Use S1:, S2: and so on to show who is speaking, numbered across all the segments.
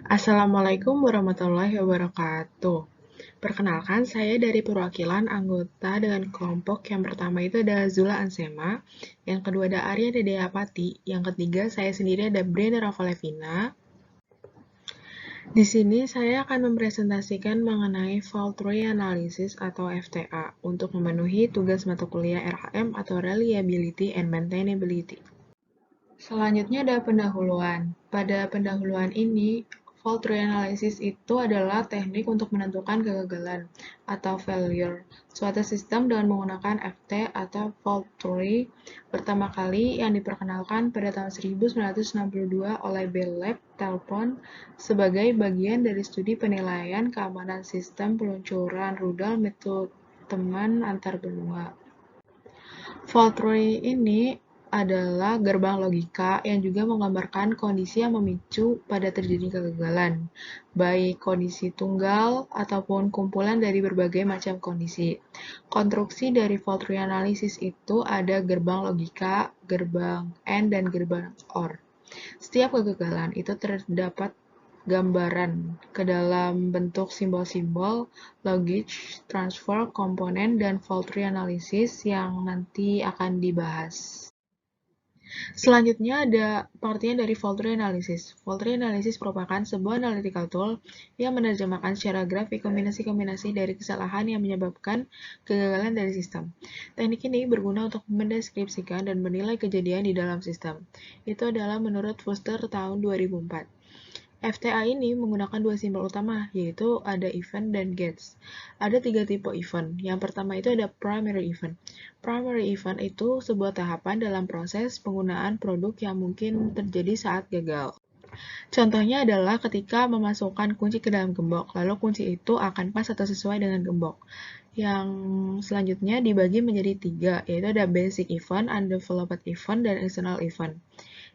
S1: Assalamualaikum warahmatullahi wabarakatuh. Perkenalkan, saya dari perwakilan anggota dengan kelompok yang pertama itu ada Zula Ansema, yang kedua ada Arya Dedeyapati, yang ketiga saya sendiri ada Brenda Ravalevina. Di sini saya akan mempresentasikan mengenai fault tree analysis atau FTA untuk memenuhi tugas mata kuliah RHM atau Reliability and Maintainability. Selanjutnya ada pendahuluan. Pada pendahuluan ini, fault tree analysis itu adalah teknik untuk menentukan kegagalan atau failure suatu sistem dengan menggunakan FT atau fault tree pertama kali yang diperkenalkan pada tahun 1962 oleh Bell Lab Telpon sebagai bagian dari studi penilaian keamanan sistem peluncuran rudal metode teman antar benua. Fault tree ini adalah gerbang logika yang juga menggambarkan kondisi yang memicu pada terjadinya kegagalan, baik kondisi tunggal ataupun kumpulan dari berbagai macam kondisi. Konstruksi dari fault tree analysis itu ada gerbang logika, gerbang AND, dan gerbang OR. Setiap kegagalan itu terdapat gambaran ke dalam bentuk simbol-simbol, logic, transfer, komponen, dan fault tree analysis yang nanti akan dibahas. Selanjutnya ada pengertian dari fault tree analysis. Fault tree analysis merupakan sebuah analytical tool yang menerjemahkan secara grafik kombinasi-kombinasi dari kesalahan yang menyebabkan kegagalan dari sistem. Teknik ini berguna untuk mendeskripsikan dan menilai kejadian di dalam sistem. Itu adalah menurut Foster tahun 2004. FTA ini menggunakan dua simbol utama, yaitu ada event dan gets. Ada tiga tipe event. Yang pertama itu ada primary event. Primary event itu sebuah tahapan dalam proses penggunaan produk yang mungkin terjadi saat gagal. Contohnya adalah ketika memasukkan kunci ke dalam gembok, lalu kunci itu akan pas atau sesuai dengan gembok. Yang selanjutnya dibagi menjadi tiga, yaitu ada basic event, undeveloped event, dan external event.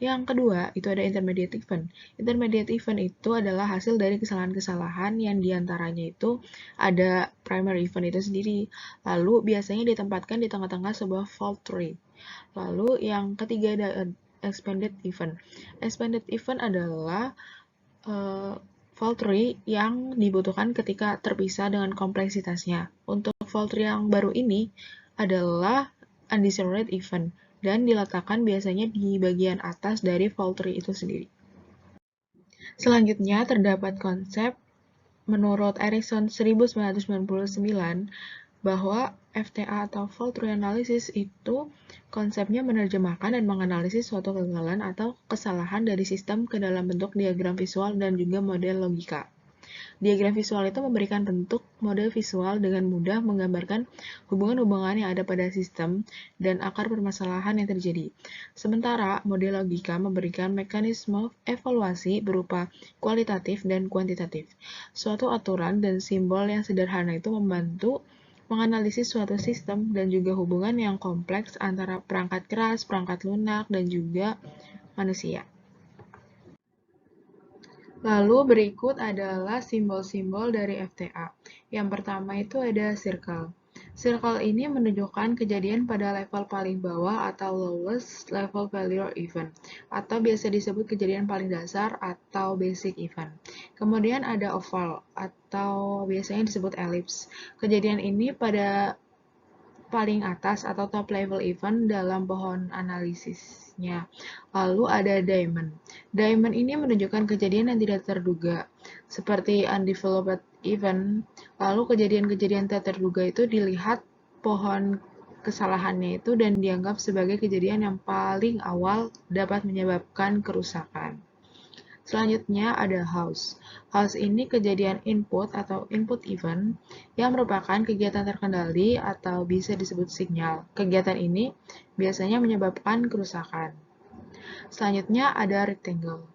S1: Yang kedua, itu ada intermediate event. Intermediate event itu adalah hasil dari kesalahan-kesalahan yang diantaranya itu ada primary event itu sendiri. Lalu biasanya ditempatkan di tengah-tengah sebuah fault tree. Lalu yang ketiga ada expanded event. Expanded event adalah fault tree yang dibutuhkan ketika terpisah dengan kompleksitasnya. Untuk fault tree yang baru ini adalah undesirable event dan diletakkan biasanya di bagian atas dari fault tree itu sendiri. Selanjutnya terdapat konsep menurut Erickson 1999 bahwa FTA atau fault tree analysis itu konsepnya menerjemahkan dan menganalisis suatu kegagalan atau kesalahan dari sistem ke dalam bentuk diagram visual dan juga model logika. Diagram visual itu memberikan bentuk model visual dengan mudah menggambarkan hubungan-hubungan yang ada pada sistem dan akar permasalahan yang terjadi. Sementara model logika memberikan mekanisme evaluasi berupa kualitatif dan kuantitatif. Suatu aturan dan simbol yang sederhana itu membantu menganalisis suatu sistem dan juga hubungan yang kompleks antara perangkat keras, perangkat lunak, dan juga manusia. Lalu berikut adalah simbol-simbol dari FTA. Yang pertama itu ada circle. Circle ini menunjukkan kejadian pada level paling bawah atau lowest level failure event, atau biasa disebut kejadian paling dasar atau basic event. Kemudian ada oval atau biasanya disebut ellipse. Kejadian ini pada paling atas atau top level event dalam pohon analisisnya. Lalu ada diamond. Diamond ini menunjukkan kejadian yang tidak terduga, seperti undeveloped event. Lalu kejadian-kejadian tak terduga itu dilihat pohon kesalahannya itu dan dianggap sebagai kejadian yang paling awal dapat menyebabkan kerusakan. Selanjutnya ada house. House ini kejadian input atau input event yang merupakan kegiatan terkendali atau bisa disebut sinyal. Kegiatan ini biasanya menyebabkan kerusakan. Selanjutnya ada rectangle.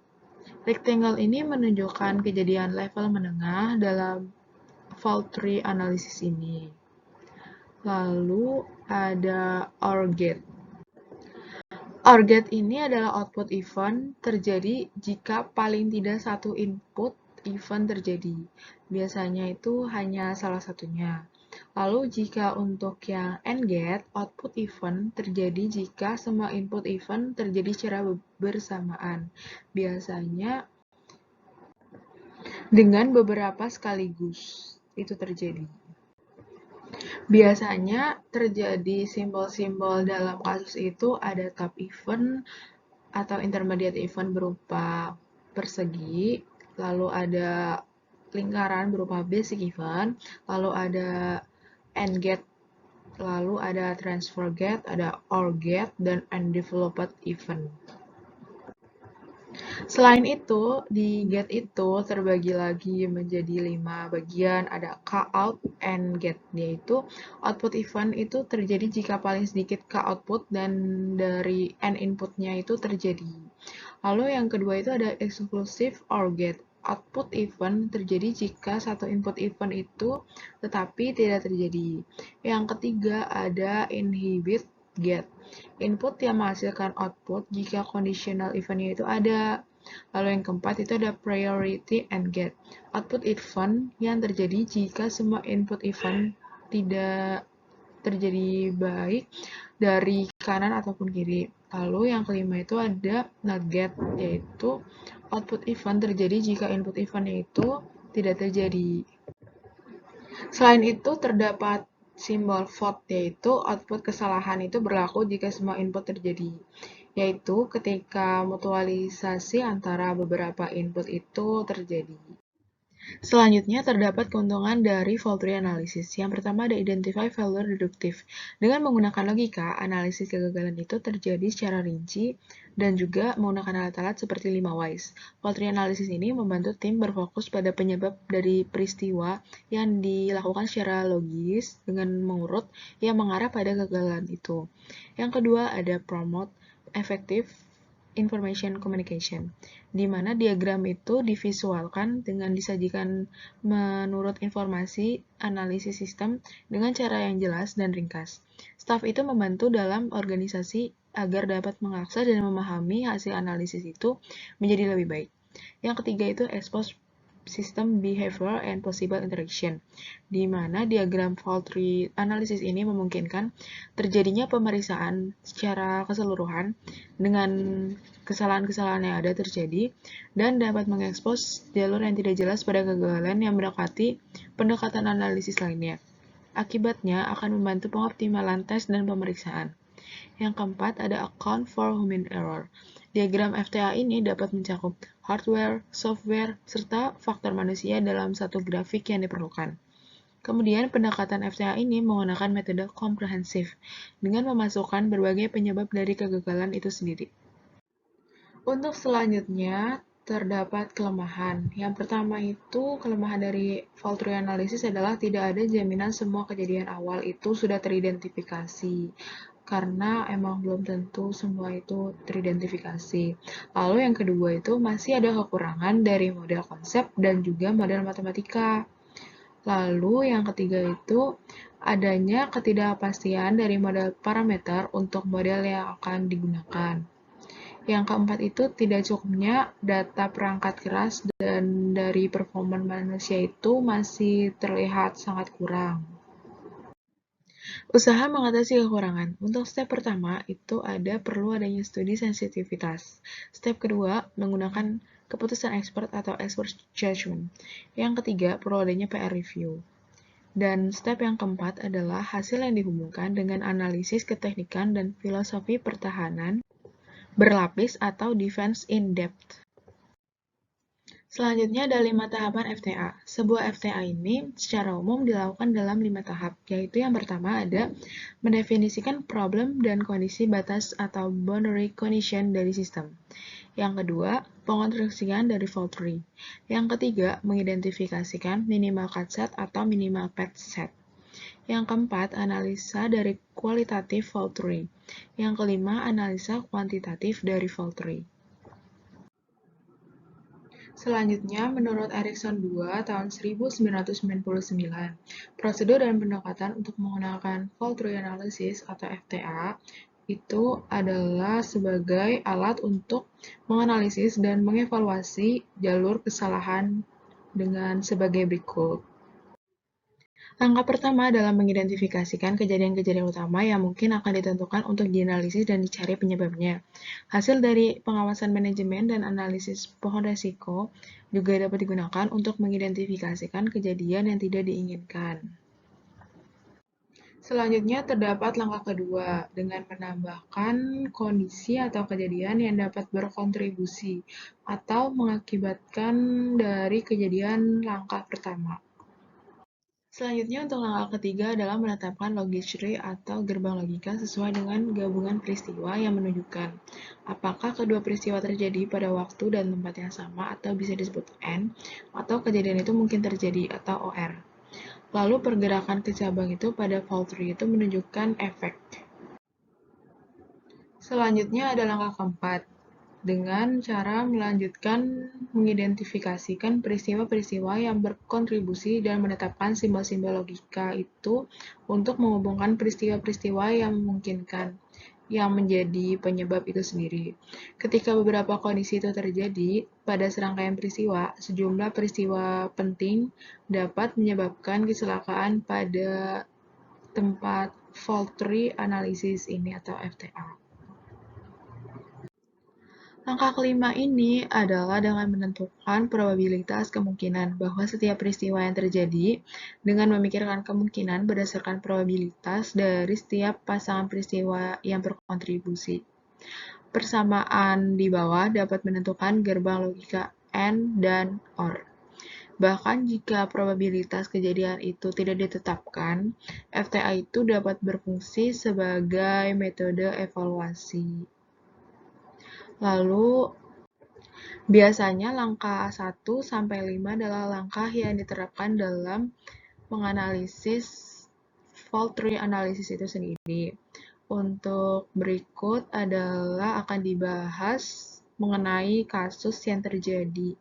S1: Rectangle ini menunjukkan kejadian level menengah dalam fault tree analysis ini. Lalu ada OR gate. OR gate ini adalah output event terjadi jika paling tidak satu input event terjadi. Biasanya itu hanya salah satunya. Lalu jika untuk yang AND gate, output event terjadi jika semua input event terjadi secara bersamaan. Biasanya dengan beberapa sekaligus. Itu terjadi. Biasanya terjadi simbol-simbol dalam kasus itu ada top event atau intermediate event berupa persegi, lalu ada lingkaran berupa basic event, lalu ada AND gate, lalu ada transfer gate, ada OR gate, dan undeveloped event. Selain itu, di gate itu terbagi lagi menjadi 5 bagian, ada K-out and gate, yaitu output event itu terjadi jika paling sedikit K-output dan dari N inputnya itu terjadi. Lalu yang kedua itu ada exclusive OR gate. Output event terjadi jika satu input event itu tetapi tidak terjadi. Yang ketiga ada inhibit gate. Input yang menghasilkan output jika conditional eventnya itu ada. Lalu yang keempat itu ada priority and gate. Output event yang terjadi jika semua input event tidak terjadi baik dari kanan ataupun kiri. Lalu yang kelima itu ada not gate, yaitu output event terjadi jika input eventnya itu tidak terjadi. Selain itu terdapat simbol fault, yaitu output kesalahan itu berlaku jika semua input terjadi, yaitu ketika mutualisasi antara beberapa input itu terjadi. Selanjutnya, terdapat keuntungan dari fault tree analysis. Yang pertama ada identify failure deductive. Dengan menggunakan logika, analisis kegagalan itu terjadi secara rinci dan juga menggunakan alat-alat seperti 5 whys. Fault tree analysis ini membantu tim berfokus pada penyebab dari peristiwa yang dilakukan secara logis dengan mengurut yang mengarah pada kegagalan itu. Yang kedua ada promote effective information communication, di mana diagram itu divisualkan dengan disajikan menurut informasi analisis sistem dengan cara yang jelas dan ringkas. Staf itu membantu dalam organisasi agar dapat mengakses dan memahami hasil analisis itu menjadi lebih baik. Yang ketiga itu expose system behavior and possible interaction, di mana diagram fault tree analysis ini memungkinkan terjadinya pemeriksaan secara keseluruhan dengan kesalahan-kesalahan yang ada terjadi dan dapat mengekspos jalur yang tidak jelas pada kegagalan yang mendekati pendekatan analisis lainnya. Akibatnya akan membantu pengoptimalan tes dan pemeriksaan. Yang keempat ada account for human error. Diagram FTA ini dapat mencakup hardware, software, serta faktor manusia dalam satu grafik yang diperlukan. Kemudian pendekatan FTA ini menggunakan metode komprehensif dengan memasukkan berbagai penyebab dari kegagalan itu sendiri. Untuk selanjutnya, terdapat kelemahan. Yang pertama itu, kelemahan dari fault tree analysis adalah tidak ada jaminan semua kejadian awal itu sudah teridentifikasi. Karena emang belum tentu semua itu teridentifikasi. Lalu yang kedua itu masih ada kekurangan dari model konsep dan juga model matematika. Lalu yang ketiga itu adanya ketidakpastian dari model parameter untuk model yang akan digunakan. Yang keempat itu tidak cukupnya data perangkat keras dan dari performa manusia itu masih terlihat sangat kurang. Usaha mengatasi kekurangan. Untuk step pertama itu perlu adanya studi sensitivitas. Step kedua, menggunakan keputusan expert atau expert judgment. Yang ketiga, perlu adanya PR review. Dan step yang keempat adalah hasil yang dihubungkan dengan analisis keteknikan dan filosofi pertahanan berlapis atau defense in depth. Selanjutnya ada 5 tahapan FTA. Sebuah FTA ini secara umum dilakukan dalam 5 tahap, yaitu yang pertama ada mendefinisikan problem dan kondisi batas atau boundary condition dari sistem. Yang kedua, pengonstruksian dari fault tree. Yang ketiga, mengidentifikasikan minimal cut set atau minimal path set. Yang keempat, analisa dari kualitatif fault tree. Yang kelima, analisa kuantitatif dari fault tree. Selanjutnya, menurut Erikson II tahun 1999, prosedur dan pendekatan untuk menggunakan fault tree analysis atau FTA itu adalah sebagai alat untuk menganalisis dan mengevaluasi jalur kesalahan dengan sebagai berikut. Langkah pertama adalah mengidentifikasikan kejadian-kejadian utama yang mungkin akan ditentukan untuk dianalisis dan dicari penyebabnya. Hasil dari pengawasan manajemen dan analisis pohon resiko juga dapat digunakan untuk mengidentifikasikan kejadian yang tidak diinginkan. Selanjutnya terdapat langkah kedua, dengan menambahkan kondisi atau kejadian yang dapat berkontribusi atau mengakibatkan dari kejadian langkah pertama. Selanjutnya untuk langkah ketiga adalah menetapkan logic tree atau gerbang logika sesuai dengan gabungan peristiwa yang menunjukkan apakah kedua peristiwa terjadi pada waktu dan tempat yang sama atau bisa disebut N, atau kejadian itu mungkin terjadi atau OR. Lalu pergerakan ke cabang itu pada fault tree itu menunjukkan efek. Selanjutnya ada langkah keempat, dengan cara melanjutkan mengidentifikasikan peristiwa-peristiwa yang berkontribusi dan menetapkan simbol-simbol logika itu untuk menghubungkan peristiwa-peristiwa yang memungkinkan yang menjadi penyebab itu sendiri. Ketika beberapa kondisi itu terjadi pada serangkaian peristiwa, sejumlah peristiwa penting dapat menyebabkan kecelakaan pada tempat fault tree analysis ini atau FTA. Langkah kelima ini adalah dengan menentukan probabilitas kemungkinan bahwa setiap peristiwa yang terjadi dengan memikirkan kemungkinan berdasarkan probabilitas dari setiap pasangan peristiwa yang berkontribusi. Persamaan di bawah dapat menentukan gerbang logika AND dan OR. Bahkan jika probabilitas kejadian itu tidak ditetapkan, FTA itu dapat berfungsi sebagai metode evaluasi. Lalu, biasanya langkah 1-5 adalah langkah yang diterapkan dalam menganalisis fault tree analysis itu sendiri. Untuk berikut adalah akan dibahas mengenai kasus yang terjadi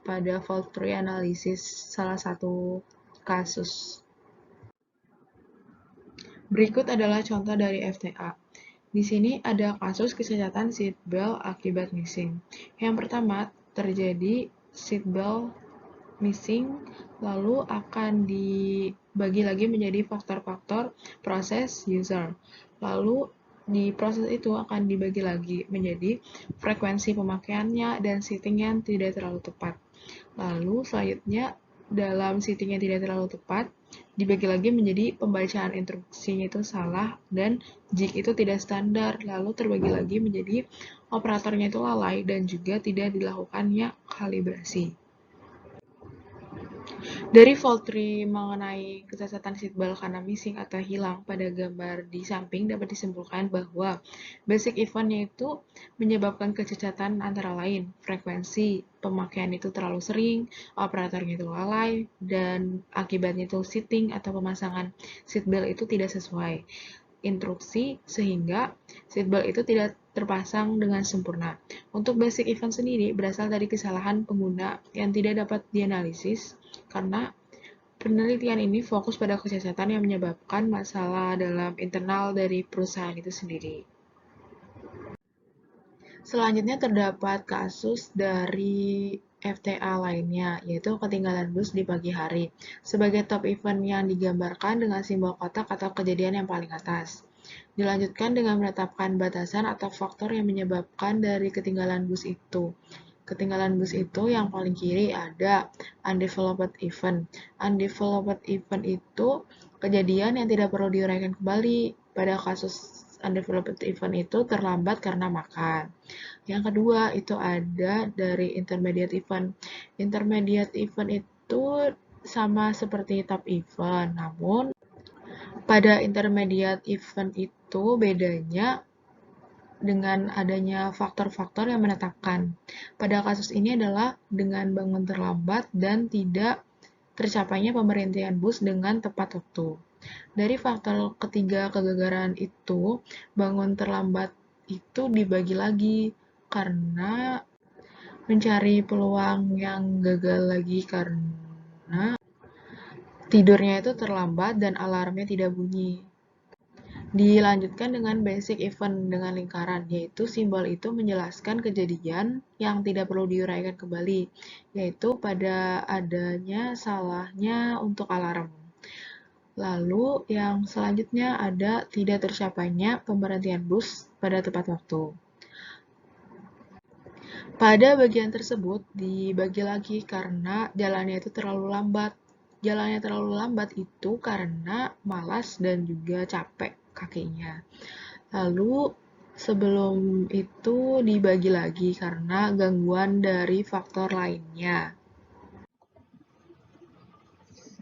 S1: pada fault tree analysis, salah satu kasus. Berikut adalah contoh dari FTA. Di sini ada kasus kecacatan seat belt akibat missing. Yang pertama, terjadi seat belt missing, lalu akan dibagi lagi menjadi faktor-faktor proses user. Lalu di proses itu akan dibagi lagi menjadi frekuensi pemakaiannya dan setting yang tidak terlalu tepat. Lalu selanjutnya dalam setting yang tidak terlalu tepat, dibagi lagi menjadi pembacaan instruksinya itu salah dan jig itu tidak standar, lalu terbagi lagi menjadi operatornya itu lalai dan juga tidak dilakukannya kalibrasi. Dari fault tree mengenai kecacatan seatbelt karena missing atau hilang pada gambar di samping dapat disimpulkan bahwa basic event yaitu menyebabkan kecacatan antara lain frekuensi pemakaian itu terlalu sering, operatornya itu lalai, dan akibatnya itu seating atau pemasangan seatbelt itu tidak sesuai instruksi sehingga seatbelt itu tidak terpasang dengan sempurna. Untuk basic event sendiri berasal dari kesalahan pengguna yang tidak dapat dianalisis karena penelitian ini fokus pada kecacatan yang menyebabkan masalah dalam internal dari perusahaan itu sendiri. Selanjutnya terdapat kasus dari FTA lainnya, yaitu ketinggalan bus di pagi hari, sebagai top event yang digambarkan dengan simbol kotak atau kejadian yang paling atas. Dilanjutkan dengan menetapkan batasan atau faktor yang menyebabkan dari ketinggalan bus itu. Ketinggalan bus itu yang paling kiri ada undeveloped event. Undeveloped event itu kejadian yang tidak perlu diuraikan kembali. Pada kasus undeveloped event itu terlambat karena makan. Yang kedua itu ada dari intermediate event. Intermediate event itu sama seperti top event, namun pada intermediate event itu bedanya dengan adanya faktor-faktor yang menetapkan. Pada kasus ini adalah dengan bangun terlambat dan tidak tercapainya pemberhentian bus dengan tepat waktu. Dari faktor ketiga kegagalan itu, bangun terlambat itu dibagi lagi karena mencari peluang yang gagal lagi karena tidurnya itu terlambat dan alarmnya tidak bunyi. Dilanjutkan dengan basic event dengan lingkaran, yaitu simbol itu menjelaskan kejadian yang tidak perlu diuraikan kembali, yaitu pada adanya salahnya untuk alarm. Lalu yang selanjutnya ada tidak tercapainya pemberhentian bus pada tepat waktu. Pada bagian tersebut dibagi lagi karena jalannya itu terlalu lambat. Jalannya terlalu lambat itu karena malas dan juga capek kakinya. Lalu sebelum itu dibagi lagi karena gangguan dari faktor lainnya.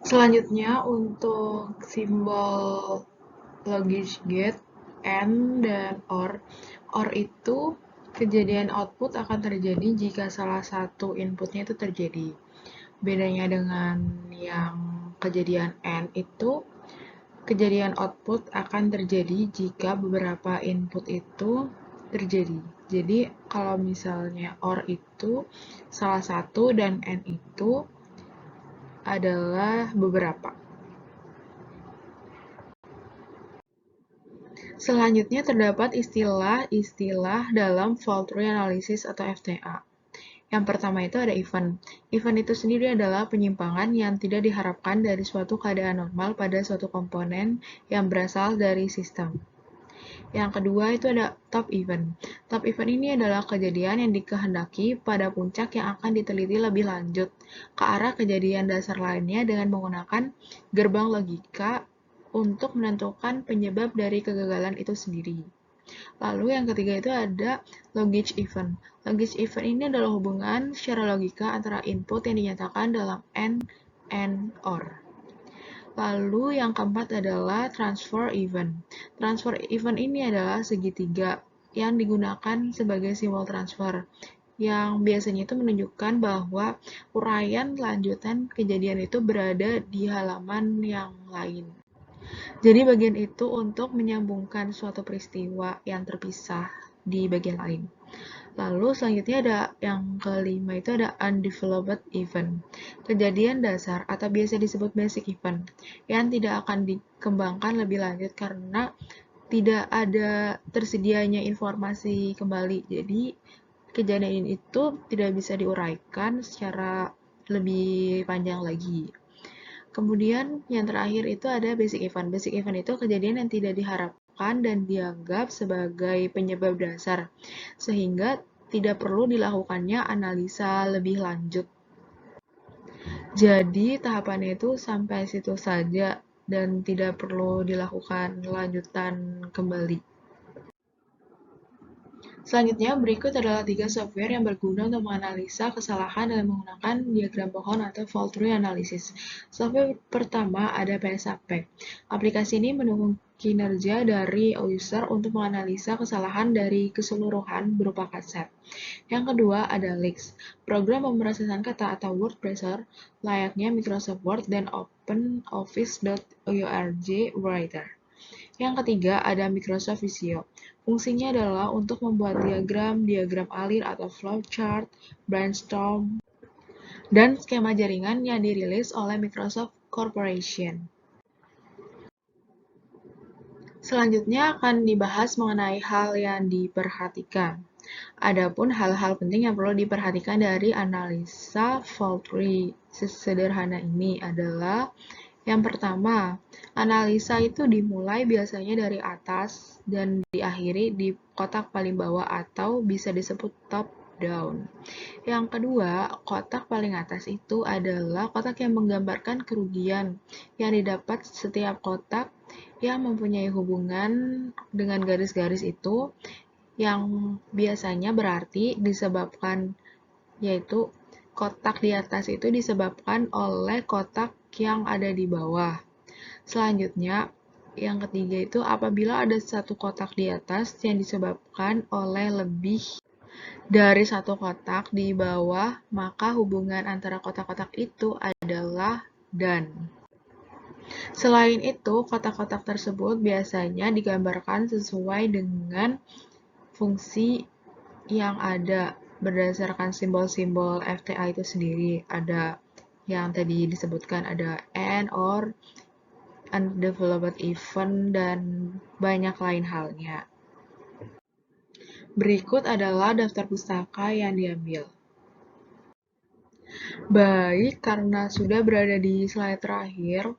S1: Selanjutnya untuk simbol logic gate, AND dan OR. OR itu kejadian output akan terjadi jika salah satu inputnya itu terjadi. Bedanya dengan yang kejadian AND itu, kejadian output akan terjadi jika beberapa input itu terjadi. Jadi kalau misalnya OR itu salah satu dan AND itu adalah beberapa. Selanjutnya terdapat istilah-istilah dalam fault tree analysis atau FTA. Yang pertama itu ada event. Event itu sendiri adalah penyimpangan yang tidak diharapkan dari suatu keadaan normal pada suatu komponen yang berasal dari sistem. Yang kedua itu ada top event. Top event ini adalah kejadian yang dikehendaki pada puncak yang akan diteliti lebih lanjut ke arah kejadian dasar lainnya dengan menggunakan gerbang logika untuk menentukan penyebab dari kegagalan itu sendiri. Lalu yang ketiga itu ada logic event. Logic event ini adalah hubungan secara logika antara input yang dinyatakan dalam AND OR. Lalu yang keempat adalah transfer event. Transfer event ini adalah segitiga yang digunakan sebagai simbol transfer yang biasanya itu menunjukkan bahwa uraian lanjutan kejadian itu berada di halaman yang lain. Jadi bagian itu untuk menyambungkan suatu peristiwa yang terpisah di bagian lain. Lalu selanjutnya ada yang kelima itu ada undeveloped event. Kejadian dasar atau biasa disebut basic event yang tidak akan dikembangkan lebih lanjut karena tidak ada tersedianya informasi kembali. Jadi kejadian itu tidak bisa diuraikan secara lebih panjang lagi. Kemudian yang terakhir itu ada basic event. Basic event itu kejadian yang tidak diharapkan dan dianggap sebagai penyebab dasar, sehingga tidak perlu dilakukannya analisa lebih lanjut. Jadi tahapannya itu sampai situ saja dan tidak perlu dilakukan lanjutan kembali. Selanjutnya, berikut adalah 3 software yang berguna untuk menganalisa kesalahan dengan menggunakan diagram pohon atau fault tree analysis. Software pertama ada PSAP. Aplikasi ini mendukung kinerja dari user untuk menganalisa kesalahan dari keseluruhan berupa kaset. Yang kedua ada Leaks, program pemrosesan kata atau word processor layaknya Microsoft Word dan OpenOffice.org Writer. Yang ketiga ada Microsoft Visio. Fungsinya adalah untuk membuat diagram, diagram alir atau flowchart, brainstorm, dan skema jaringan yang dirilis oleh Microsoft Corporation. Selanjutnya akan dibahas mengenai hal yang diperhatikan. Adapun hal-hal penting yang perlu diperhatikan dari analisa fault tree sederhana ini adalah yang pertama, analisa itu dimulai biasanya dari atas dan diakhiri di kotak paling bawah atau bisa disebut top down. Yang kedua, kotak paling atas itu adalah kotak yang menggambarkan kerugian yang didapat setiap kotak yang mempunyai hubungan dengan garis-garis itu yang biasanya berarti disebabkan, yaitu kotak di atas itu disebabkan oleh kotak yang ada di bawah. Selanjutnya, yang ketiga itu apabila ada satu kotak di atas yang disebabkan oleh lebih dari satu kotak di bawah, maka hubungan antara kotak-kotak itu adalah dan. Selain itu, kotak-kotak tersebut biasanya digambarkan sesuai dengan fungsi yang ada berdasarkan simbol-simbol FTA itu sendiri. Ada yang tadi disebutkan ada AND, OR, undeveloped event, dan banyak lain halnya. Berikut adalah daftar pustaka yang diambil. Baik, karena sudah berada di slide terakhir,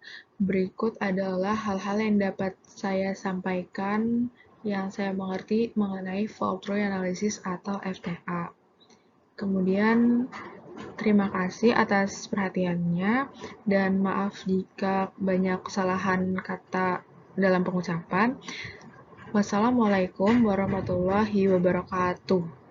S1: Berikut adalah hal-hal yang dapat saya sampaikan yang saya mengerti mengenai fault tree analysis atau FTA. Kemudian, terima kasih atas perhatiannya, dan maaf jika banyak kesalahan kata dalam pengucapan. Wassalamualaikum warahmatullahi wabarakatuh.